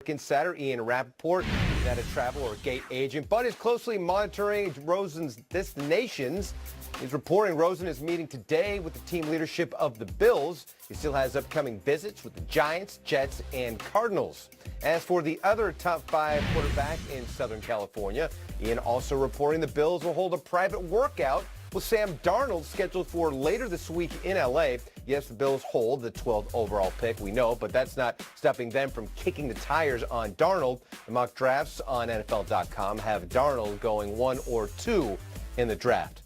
insider Ian Rappaport, not a travel or gate agent, but is closely monitoring Rosen's destinations. He's reporting Rosen is meeting today with the team leadership of the Bills. He still has upcoming visits with the Giants, Jets, and Cardinals. As for the other top 5 quarterback in Southern California, Ian also reporting the Bills will hold a private workout with Sam Darnold scheduled for later this week in L.A. Yes, the Bills hold the 12th overall pick, we know, but that's not stopping them from kicking the tires on Darnold. The mock drafts on NFL.com have Darnold going 1 or 2 in the draft.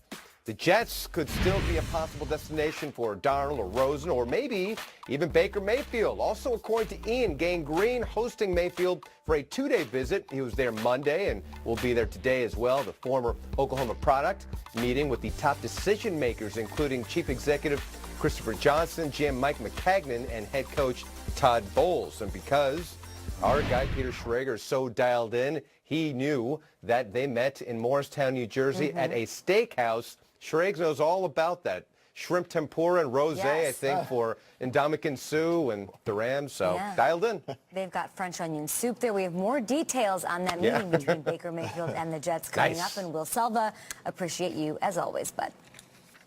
The Jets could still be a possible destination for Darnold or Rosen, or maybe even Baker Mayfield. Also, according to Ian, Gang Green hosting Mayfield for a 2-day visit. He was there Monday and will be there today as well. The former Oklahoma product meeting with the top decision makers, including Chief Executive Christopher Johnson, GM Mike McCagnon, and head coach Todd Bowles. And because our guy Peter Schrager is so dialed in, he knew that they met in Morristown, New Jersey at a steakhouse. Schrager knows all about that. Shrimp tempura and rosé, yes. I think, for Ndamukong Suh and the Rams, so dialed in. They've got French onion soup there. We have more details on that meeting between Baker Mayfield and the Jets coming up. And ʀᴏᴜ appreciate you, as always, bud.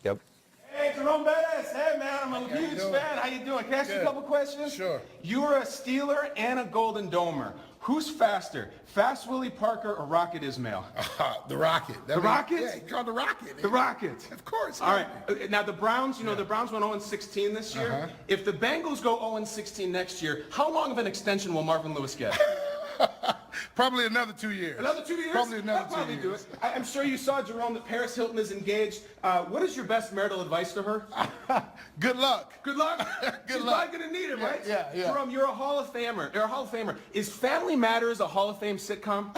Yep. Hey, Jerome Bettis. Hey, man, I'm a huge fan. How you doing? Can I ask you a couple questions? Sure. You're a Steeler and a Golden Domer. Who's faster, Fast Willie Parker or Rocket Ismail? The Rocket. The Rocket? Yeah, you call the Rocket. The Rocket. Of course. All right. Now, the Browns, you know, the Browns went 0-16 this year. If the Bengals go 0-16 next year, how long of an extension will Marvin Lewis get? Probably another 2 years. Another 2 years? Probably another 2 years. I'm sure you saw, Jerome, that Paris Hilton is engaged. What is your best marital advice to her? Good luck. Good luck? Good She's luck. probably going to need it, right? Yeah. Jerome, you're a Hall of Famer. You're a Hall of Famer. Is Family Matters a Hall of Fame sitcom?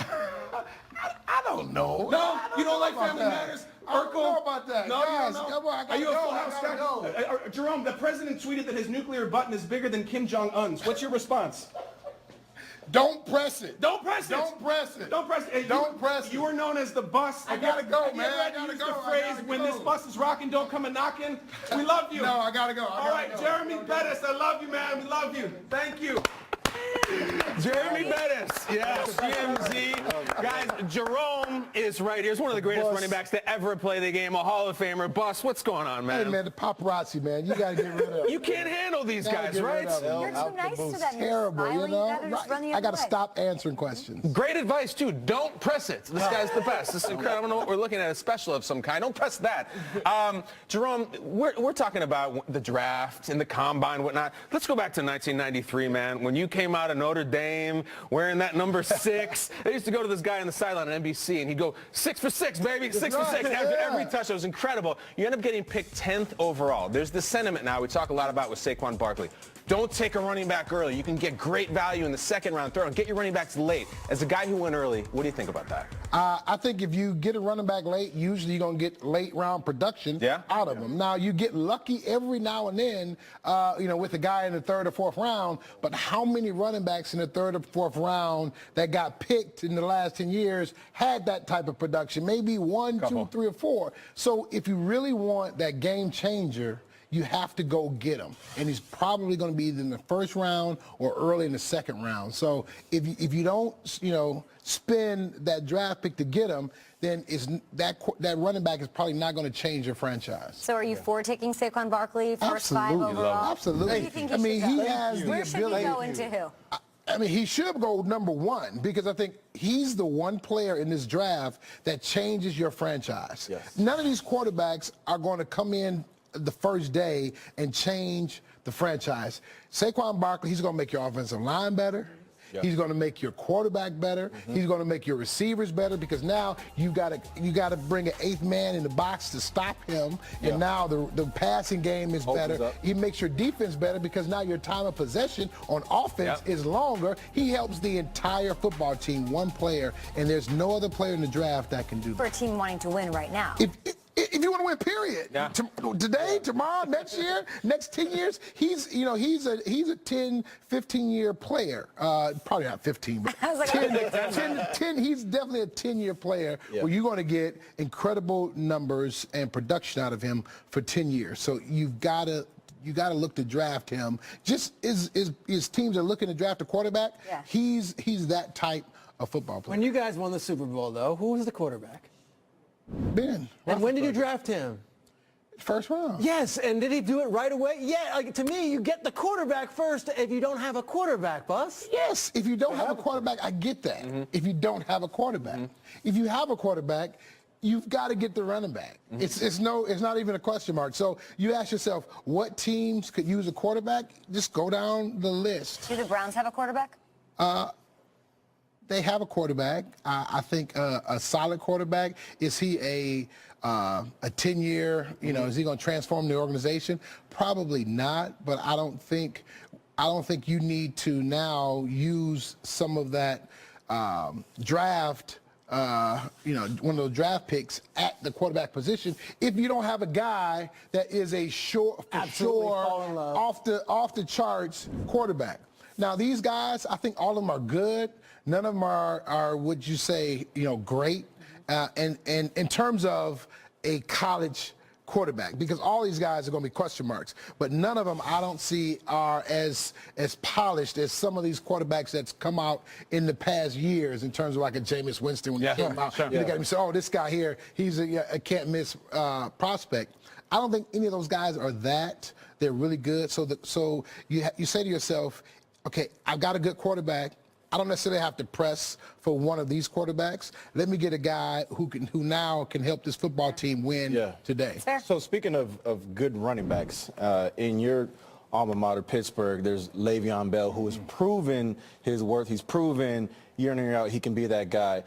I don't know. No? You don't like Family Matters? I don't know about that. No, Guys, you don't know? come on, I gotta Are you a go. Full House I gotta guy? Jerome, the president tweeted that his nuclear button is bigger than Kim Jong-un's. What's your response? Don't press it. Don't press it. Don't press it. Don't press it. Don't press it. You are known as the bus. I gotta go, man. I gotta go. The phrase, when this bus is rocking, don't come a knocking. We love you. No, I gotta go. All right, Jeremy Bettis, I love you, man. We love you. Thank you. Jeremy Bettis, yes, GMZ. Guys, Jerome is right here. He's one of the greatest running backs to ever play the game, a Hall of Famer. Bus, what's going on, man? Hey, man, the paparazzi, man. You gotta get rid of them. You can't handle these guys, right? You're too nice to them. Terrible, you know? I gotta way. stop answering questions. Great advice, too. Don't press it. This guy's the best. This is incredible. I don't know what we're looking at, a special of some kind. Don't press that. Jerome, we're talking about the draft and the combine and whatnot. Let's go back to 1993, man, when you came out of Notre Dame wearing that number 6. I used to go to this guy on the sideline on NBC, and he'd go, 6 for 6, baby, 6 for 6 after every touch. It was incredible. You end up getting picked 10th overall. There's this sentiment now we talk a lot about with Saquon Barkley. Don't take a running back early. You can get great value in the second round, third round. Get your running backs late. As a guy who went early, what do you think about that? I think if you get a running back late, usually you're going to get late round production out of them. Now, you get lucky every now and then, you know, with a guy in the 3rd or 4th round, but how many running backs in the 3rd or 4th round that got picked in the last 10 years had that type of production? Maybe 1, 2, 3, or 4. So if you really want that game changer, you have to go get him. And he's probably going to be either in the 1st round or early in the 2nd round. So if you don't, you know, spend that draft pick to get him, then that running back is probably not going to change your franchise. So are you for taking Saquon Barkley first 5 overall? Absolutely. Where do you think I mean, he go? has the Where ability. should he go into who? I mean, he should go number 1 because I think he's the one player in this draft that changes your franchise. Yes. None of these quarterbacks are going to come in the first day and change the franchise. Saquon Barkley, he's going to make your offensive line better. He's going to make your quarterback better. He's going to make your receivers better because now you got to bring an 8th man in the box to stop him. And now the passing game is better. He makes your defense better because now your time of possession on offense is longer. He helps the entire football team, one player, and there's no other player in the draft that can do that. For a team wanting to win right now. If you want to win, period. Today, tomorrow, next year, next 10 years, he's a 10, 15-year player. Probably not 15, but 10, he's definitely a 10-year player where you're going to get incredible numbers and production out of him for 10 years. So you've got to you got to look to draft him. Just is teams are looking to draft a quarterback. Yeah. He's that type of football player. When you guys won the Super Bowl, though, who was the quarterback? Ben. And when did you draft him? First round. Yes, and did he do it right away? Yeah, like, to me, you get the quarterback first if you don't have a quarterback, Bus. Yes, if you don't have a quarterback, I get that. If you don't have a quarterback. If you have a quarterback, you've got to get the running back. It's not even a question mark. So you ask yourself, what teams could use a quarterback? Just go down the list. Do the Browns have a quarterback? They have a quarterback. I think a solid quarterback. Is he a 10-year? You know, is he going to transform the organization? Probably not. But I don't think you need to now use some of that draft. You know, one of those draft picks at the quarterback position if you don't have a guy that is a off the charts quarterback. Now these guys, I think all of them are good. None of them are would you say, you know, great, and in terms of a college quarterback, because all these guys are going to be question marks, but none of them I don't see are as polished as some of these quarterbacks that's come out in the past years in terms of like a Jameis Winston when he came out. You look at him and say, oh, this guy here, he's a can't miss prospect. I don't think any of those guys are that. They're really good. So you say to yourself, okay, I've got a good quarterback. I don't necessarily have to press for one of these quarterbacks. Let me get a guy who now can help this football team win today. So speaking of good running backs, in your alma mater, Pittsburgh, there's Le'Veon Bell, who has proven his worth. He's proven year in and year out he can be that guy.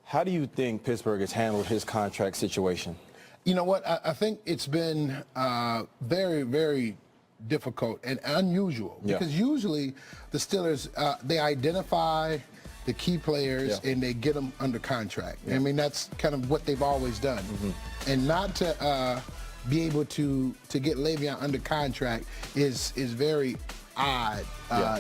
How do you think Pittsburgh has handled his contract situation? You know what? I think it's been very, very difficult and unusual because usually the Steelers they identify the key players and they get them under contract. I mean, that's kind of what they've always done. And not to be able to get Le'Veon under contract is very odd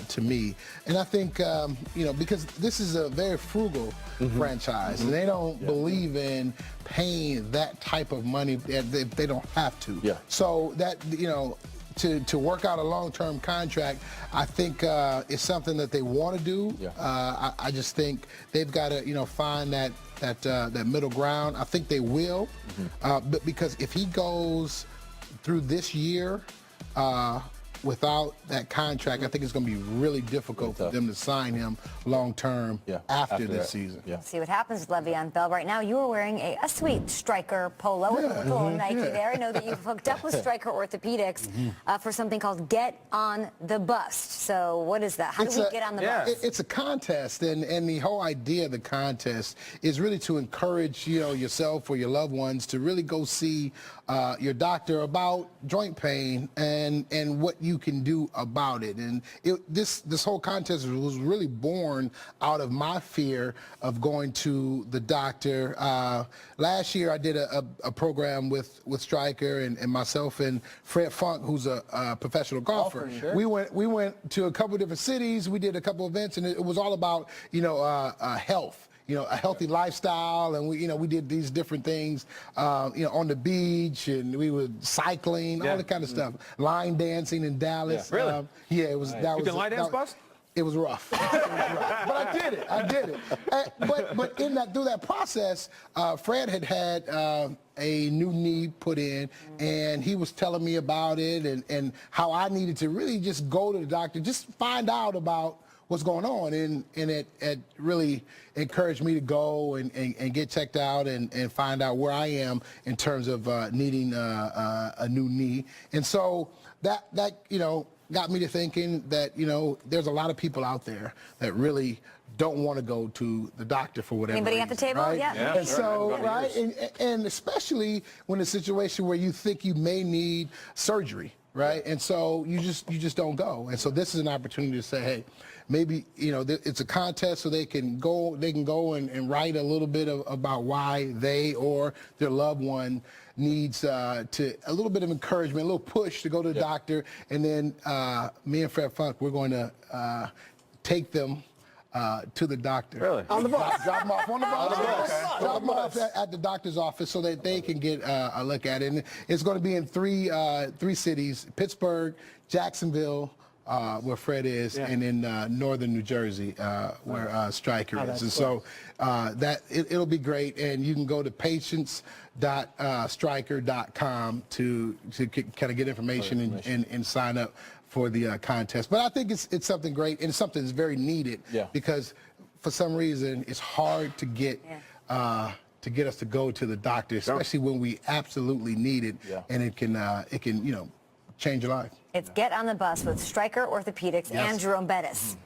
to me. And I think you know, because this is a very frugal franchise and they don't believe in paying that type of money if they don't have to. So that, you know, to work out a long-term contract, I think is something that they want to do. I just think they've got to, you know, find that middle ground. I think they will, but because if he goes through this year without that contract, I think it's going to be really difficult for them to sign him long-term after this season. Let's see what happens with Le'Veon Bell. Right now, you are wearing a sweet Stryker polo with a little Nike there. I know that you've hooked up with Stryker Orthopedics for something called Get on the Bust. So what is that? How do we get on the bus? It's a contest, and the whole idea of the contest is really to encourage, you know, yourself or your loved ones to really go see your doctor about joint pain and what you can do about it. And this whole contest was really born out of my fear of going to the doctor. Last year I did a program with Stryker and myself and Fred Funk, who's a professional golfer. We went to a couple different cities. We did a couple events, and it was all about, you know, health. You know, a healthy lifestyle, and we did these different things, you know, on the beach, and we were cycling, all that kind of stuff. Line dancing in Dallas. Really? Yeah, it was. That you was can line dance, Bus? It was rough. But I did it. But in through that process, Fred had a new knee put in, and he was telling me about it and how I needed to really just go to the doctor, just find out about what's going on, and it really encouraged me to go and get checked out and find out where I am in terms of needing a new knee. And so that you know, got me to thinking that, you know, there's a lot of people out there that really don't want to go to the doctor for whatever Anybody reason, at the table? right? Yeah. And so, right, and especially when a situation where you think you may need surgery, right? And so you just don't go. And so this is an opportunity to say, hey, maybe, you know, it's a contest, so they can go and write a little bit about why they or their loved one needs a little bit of encouragement, a little push to go to the doctor. And then me and Fred Funk, we're going to take them to the doctor. Really? On the bus. Drop them off on the bus. bus. Drop them off at the doctor's office so that they can get a look at it. And it's going to be in three cities: Pittsburgh, Jacksonville, where Fred is, and in northern New Jersey, where Stryker is. And so it'll be great. And you can go to patients.stryker.com to kind of get information and sign up for the contest. But I think it's something great, and it's something that's very needed because for some reason it's hard to get us to go to the doctor, especially when we absolutely need it, and it can change your life. It's Get on the Bus with Stryker Orthopedics and Jerome Bettis.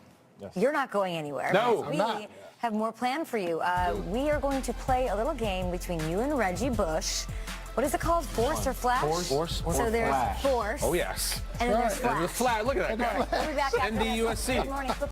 You're not going anywhere. No, we have more planned for you. We are going to play a little game between you and Reggie Bush. What is it called? Force or flash? Force or so there's flash. force. Oh, yes. And then there's And the flash. flat. Look at that guy. We'll be back after this. NDUSC. Good morning.